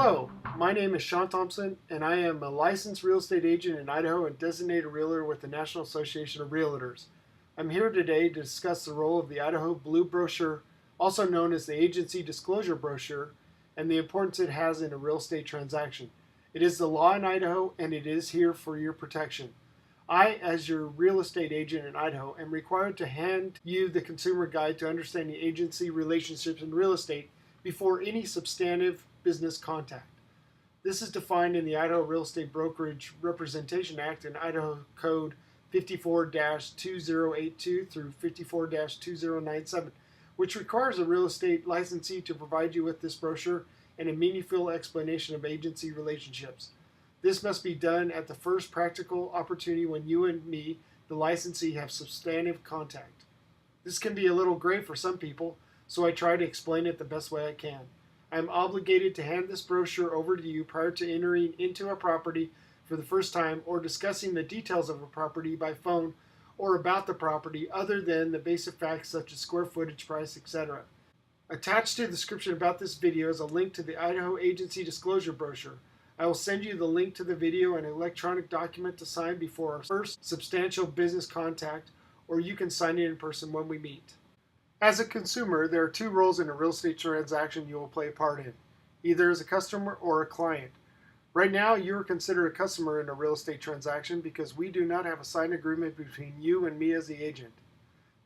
Hello, my name is Sean Thompson, and I am a licensed real estate agent in Idaho and designated realtor with the National Association of Realtors. I'm here today to discuss the role of the Idaho Blue Brochure, also known as the Agency Disclosure Brochure, and the importance it has in a real estate transaction. It is the law in Idaho, and it is here for your protection. I, as your real estate agent in Idaho, am required to hand you the consumer guide to understanding agency relationships in real estate before any substantive business contact. This is defined in the Idaho Real Estate Brokerage Representation Act and Idaho Code 54-2082 through 54-2097, which requires a real estate licensee to provide you with this brochure and a meaningful explanation of agency relationships. This must be done at the first practical opportunity when you and me, the licensee, have substantive contact. This can be a little gray for some people, so I try to explain it the best way I can. I am obligated to hand this brochure over to you prior to entering into a property for the first time or discussing the details of a property by phone or about the property other than the basic facts such as square footage, price, etc. Attached to the description about this video is a link to the Idaho Agency Disclosure Brochure. I will send you the link to the video and an electronic document to sign before our first substantial business contact, or you can sign it in person when we meet. As a consumer, there are two roles in a real estate transaction you will play a part in, either as a customer or a client. Right now, you are considered a customer in a real estate transaction because we do not have a signed agreement between you and me as the agent.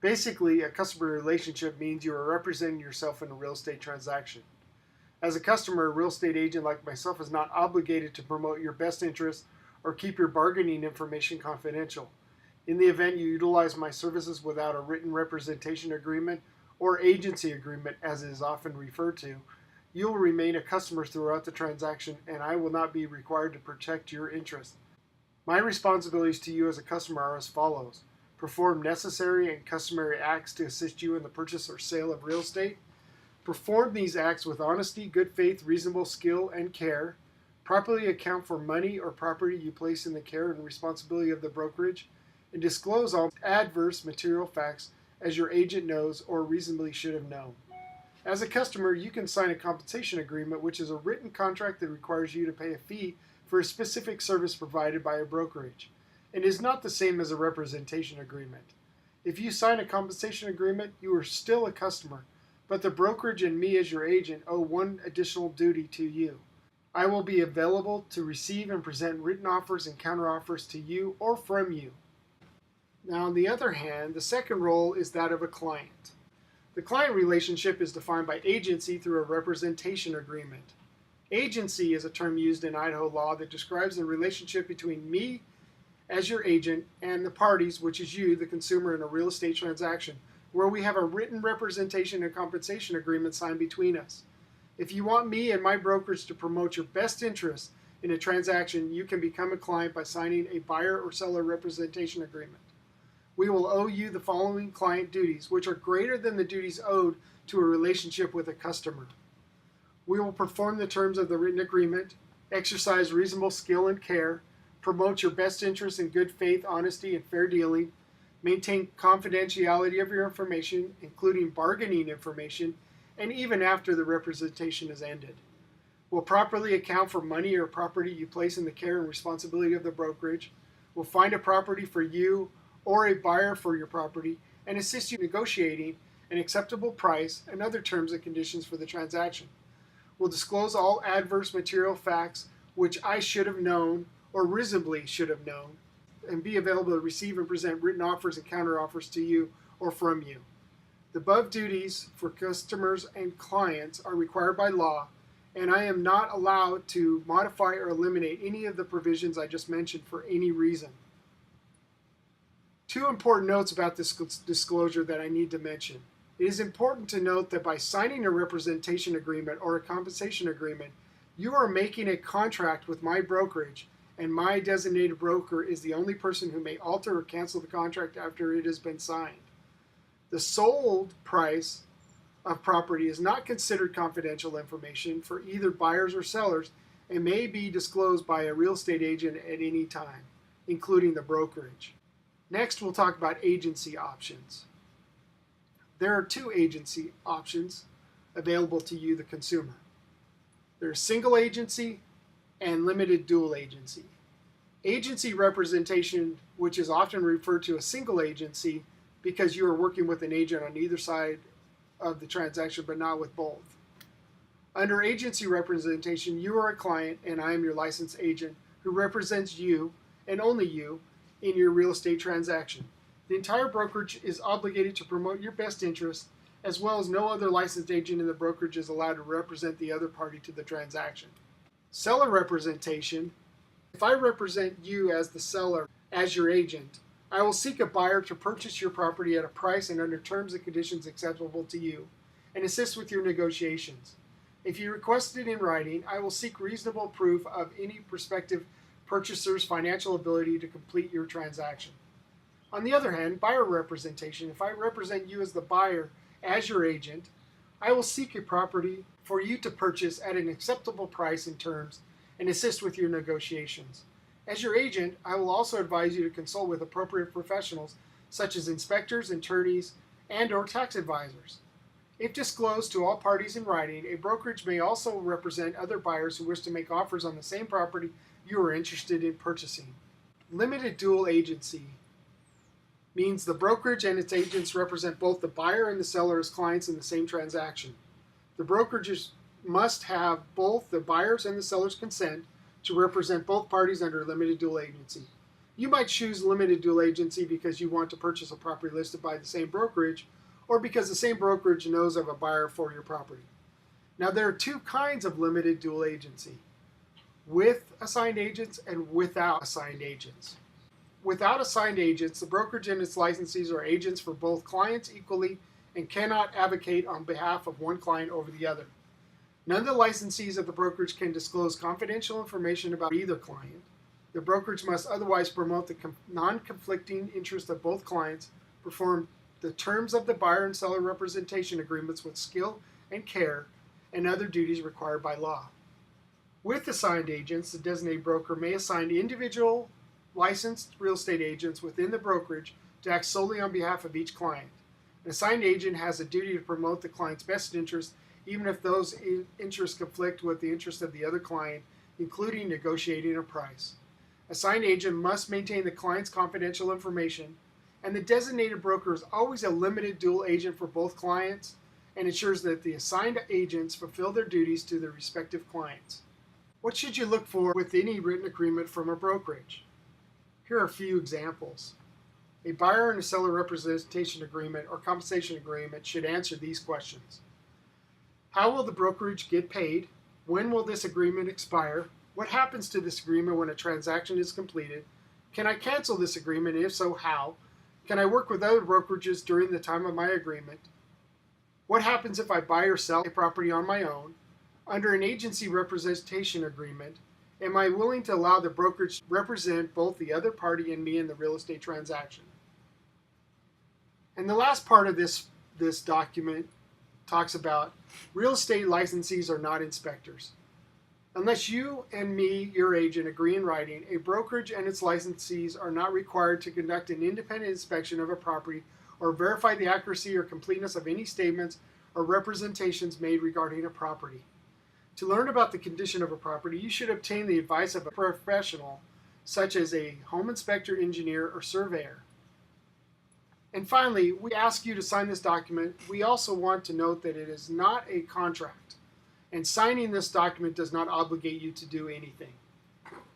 Basically, a customer relationship means you are representing yourself in a real estate transaction. As a customer, a real estate agent like myself is not obligated to promote your best interests or keep your bargaining information confidential. In the event you utilize my services without a written representation agreement or agency agreement, as it is often referred to, you will remain a customer throughout the transaction, and I will not be required to protect your interests. My responsibilities to you as a customer are as follows: perform necessary and customary acts to assist you in the purchase or sale of real estate. Perform these acts with honesty, good faith, reasonable skill, and care. Properly account for money or property you place in the care and responsibility of the brokerage, and disclose all adverse material facts as your agent knows or reasonably should have known. As a customer, you can sign a compensation agreement, which is a written contract that requires you to pay a fee for a specific service provided by a brokerage, and is not the same as a representation agreement. If you sign a compensation agreement, you are still a customer, but the brokerage and me as your agent owe one additional duty to you. I will be available to receive and present written offers and counteroffers to you or from you. Now, on the other hand, the second role is that of a client. The client relationship is defined by agency through a representation agreement. Agency is a term used in Idaho law that describes the relationship between me as your agent and the parties, which is you, the consumer, in a real estate transaction, where we have a written representation and compensation agreement signed between us. If you want me and my brokerage to promote your best interests in a transaction, you can become a client by signing a buyer or seller representation agreement. We will owe you the following client duties, which are greater than the duties owed to a relationship with a customer. We will perform the terms of the written agreement, exercise reasonable skill and care, promote your best interests in good faith, honesty, and fair dealing, maintain confidentiality of your information, including bargaining information, and even after the representation is ended. We'll properly account for money or property you place in the care and responsibility of the brokerage. We'll find a property for you or a buyer for your property and assist you negotiating an acceptable price and other terms and conditions for the transaction. We'll disclose all adverse material facts which I should have known or reasonably should have known, and be available to receive and present written offers and counteroffers to you or from you. The above duties for customers and clients are required by law, and I am not allowed to modify or eliminate any of the provisions I just mentioned for any reason. Two important notes about this disclosure that I need to mention. It is important to note that by signing a representation agreement or a compensation agreement, you are making a contract with my brokerage, and my designated broker is the only person who may alter or cancel the contract after it has been signed. The sold price of property is not considered confidential information for either buyers or sellers and may be disclosed by a real estate agent at any time, including the brokerage. Next, we'll talk about agency options. There are two agency options available to you, the consumer. There's single agency and limited dual agency. Agency representation, which is often referred to as single agency, because you are working with an agent on either side of the transaction, but not with both. Under agency representation, you are a client and I am your licensed agent who represents you and only you in your real estate transaction. The entire brokerage is obligated to promote your best interest, as well as no other licensed agent in the brokerage is allowed to represent the other party to the transaction. Seller representation. If I represent you as the seller, as your agent, I will seek a buyer to purchase your property at a price and under terms and conditions acceptable to you, and assist with your negotiations. If you request it in writing, I will seek reasonable proof of any prospective purchaser's financial ability to complete your transaction. On the other hand, buyer representation. If I represent you as the buyer, as your agent, I will seek a property for you to purchase at an acceptable price and terms and assist with your negotiations. As your agent, I will also advise you to consult with appropriate professionals such as inspectors, attorneys, and/or tax advisors. If disclosed to all parties in writing, a brokerage may also represent other buyers who wish to make offers on the same property you are interested in purchasing. Limited dual agency means the brokerage and its agents represent both the buyer and the seller as clients in the same transaction. The brokerages must have both the buyer's and the seller's consent to represent both parties under limited dual agency. You might choose limited dual agency because you want to purchase a property listed by the same brokerage, or because the same brokerage knows of a buyer for your property. Now, there are two kinds of limited dual agency: with assigned agents and without assigned agents. Without assigned agents, the brokerage and its licensees are agents for both clients equally and cannot advocate on behalf of one client over the other. None of the licensees of the brokerage can disclose confidential information about either client. The brokerage must otherwise promote the non-conflicting interest of both clients, perform the terms of the buyer and seller representation agreements with skill and care, and other duties required by law. With assigned agents, the designated broker may assign individual licensed real estate agents within the brokerage to act solely on behalf of each client. An assigned agent has a duty to promote the client's best interest, even if those interests conflict with the interest of the other client, including negotiating a price. Assigned agent must maintain the client's confidential information, and the designated broker is always a limited dual agent for both clients and ensures that the assigned agents fulfill their duties to their respective clients. What should you look for with any written agreement from a brokerage? Here are a few examples. A buyer and a seller representation agreement or compensation agreement should answer these questions. How will the brokerage get paid? When will this agreement expire? What happens to this agreement when a transaction is completed? Can I cancel this agreement, and if so, how? Can I work with other brokerages during the time of my agreement? What happens if I buy or sell a property on my own? Under an agency representation agreement, am I willing to allow the brokerage to represent both the other party and me in the real estate transaction? And the last part of this document talks about real estate licensees are not inspectors. Unless you and me, your agent, agree in writing, a brokerage and its licensees are not required to conduct an independent inspection of a property or verify the accuracy or completeness of any statements or representations made regarding a property. To learn about the condition of a property, you should obtain the advice of a professional, such as a home inspector, engineer, or surveyor. And finally, we ask you to sign this document. We also want to note that it is not a contract, and signing this document does not obligate you to do anything.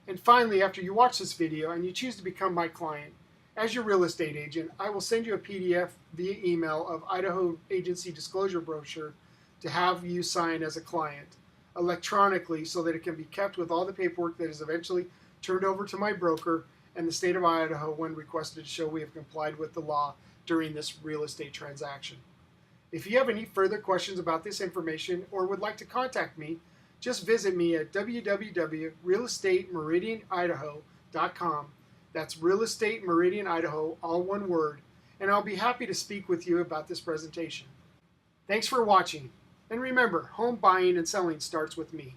And finally, after you watch this video and you choose to become my client, as your real estate agent, I will send you a PDF via email of Idaho Agency Disclosure Brochure to have you sign as a client electronically so that it can be kept with all the paperwork that is eventually turned over to my broker and the state of Idaho when requested to show we have complied with the law during this real estate transaction. If you have any further questions about this information or would like to contact me, just visit me at www.realestatemeridianidaho.com. That's Real Estate Meridian Idaho, all one word, and I'll be happy to speak with you about this presentation. Thanks for watching, and remember, home buying and selling starts with me.